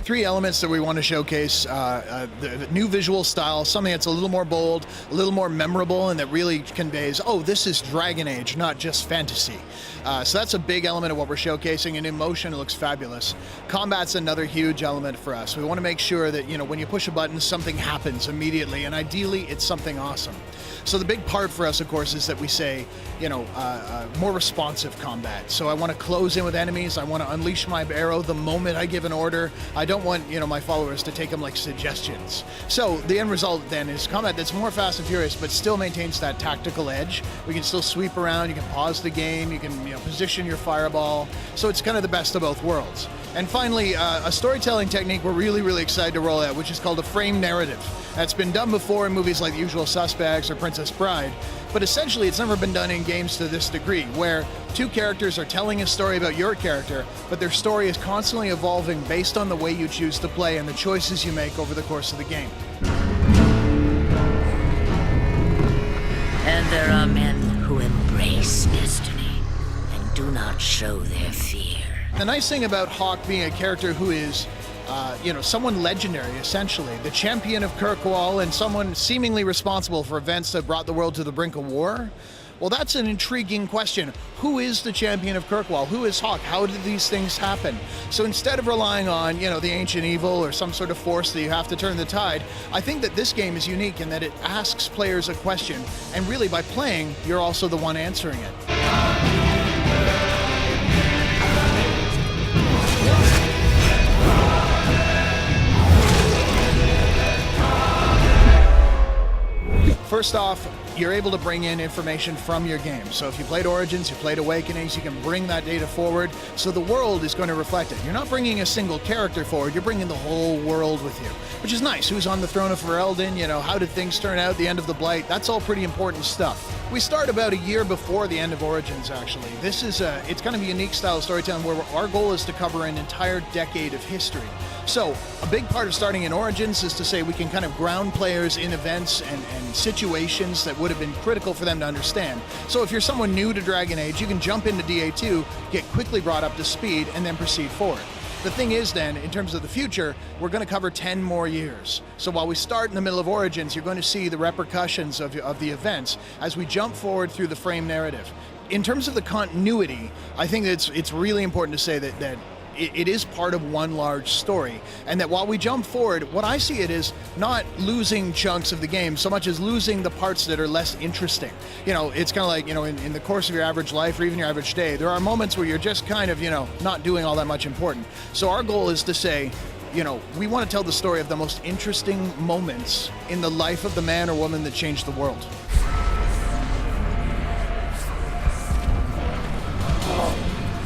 Three elements that we want to showcase: the new visual style, something that's a little more bold, a little more memorable, and that really conveys, oh, this is Dragon Age, not just fantasy. So that's a big element of what we're showcasing, and in motion it looks fabulous. Combat's another huge element for us. We want to make sure that, when you push a button, something happens immediately, and ideally it's something awesome. So the big part for us, of course, is that we say, more responsive combat. So I want to close in with enemies. I want to unleash my arrow the moment I give an order. I don't want, my followers to take them like suggestions. So the end result then is combat that's more fast and furious, but still maintains that tactical edge. We can still sweep around. You can pause the game. You can, position your fireball. So it's kind of the best of both worlds. And finally, a storytelling technique we're really, really excited to roll out, which is called a frame narrative. That's been done before in movies like The Usual Suspects or Princess Bride, but essentially it's never been done in games to this degree, where two characters are telling a story about your character, but their story is constantly evolving based on the way you choose to play and the choices you make over the course of the game. And there are men who embrace destiny and do not show their fear. The nice thing about Hawk being a character who is, someone legendary, essentially, the champion of Kirkwall and someone seemingly responsible for events that brought the world to the brink of war, well, that's an intriguing question. Who is the champion of Kirkwall? Who is Hawk? How did these things happen? So instead of relying on, the ancient evil or some sort of force that you have to turn the tide, I think that this game is unique in that it asks players a question, and really by playing, you're also the one answering it. First off, you're able to bring in information from your game. So if you played Origins, you played Awakenings, you can bring that data forward. So the world is going to reflect it. You're not bringing a single character forward, you're bringing the whole world with you, which is nice. Who's on the throne of Ferelden? How did things turn out? The end of the Blight? That's all pretty important stuff. We start about a year before the end of Origins, actually. This is it's kind of a unique style of storytelling where our goal is to cover an entire decade of history. So a big part of starting in Origins is to say we can kind of ground players in events and situations that would have been critical for them to understand. So if you're someone new to Dragon Age, you can jump into DA2, get quickly brought up to speed, and then proceed forward. The thing is then, in terms of the future, we're going to cover 10 more years. So while we start in the middle of Origins, you're going to see the repercussions of the events as we jump forward through the frame narrative. In terms of the continuity, I think that it's really important to say that it is part of one large story, and that while we jump forward, what I see it is not losing chunks of the game so much as losing the parts that are less interesting. It's kind of like, in the course of your average life or even your average day, there are moments where you're just kind of, not doing all that much important. So our goal is to say, we want to tell the story of the most interesting moments in the life of the man or woman that changed the world.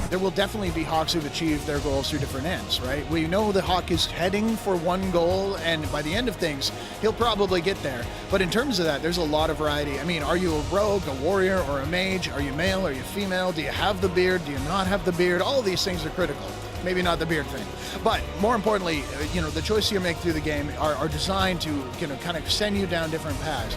There will definitely be Hawks who've achieved their goals through different ends, right? We know the Hawk is heading for one goal, and by the end of things, he'll probably get there. But in terms of that, there's a lot of variety. I mean, are you a rogue, a warrior, or a mage? Are you male? Are you female? Do you have the beard? Do you not have the beard? All of these things are critical. Maybe not the beard thing. But more importantly, the choices you make through the game are designed to, kind of send you down different paths.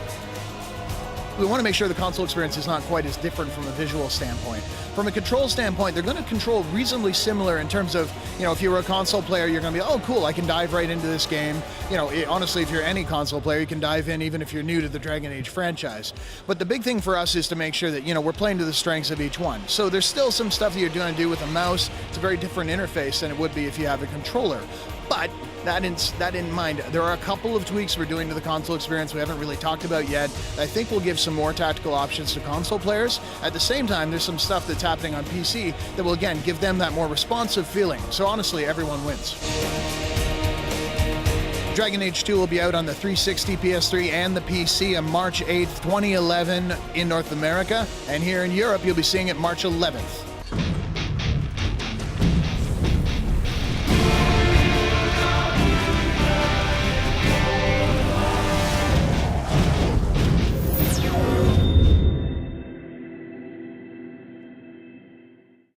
We want to make sure the console experience is not quite as different from a visual standpoint. From a control standpoint, they're going to control reasonably similar in terms of, if you were a console player, you're going to be, oh, cool, I can dive right into this game. Honestly, if you're any console player, you can dive in even if you're new to the Dragon Age franchise. But the big thing for us is to make sure that, we're playing to the strengths of each one. So there's still some stuff that you're going to do with a mouse. It's a very different interface than it would be if you have a controller. But that in mind, there are a couple of tweaks we're doing to the console experience we haven't really talked about yet. I think we'll give some more tactical options to console players. At the same time, there's some stuff that's happening on PC that will, again, give them that more responsive feeling. So honestly, everyone wins. Dragon Age 2 will be out on the 360, PS3, and the PC on March 8th, 2011 in North America. And here in Europe, you'll be seeing it March 11th.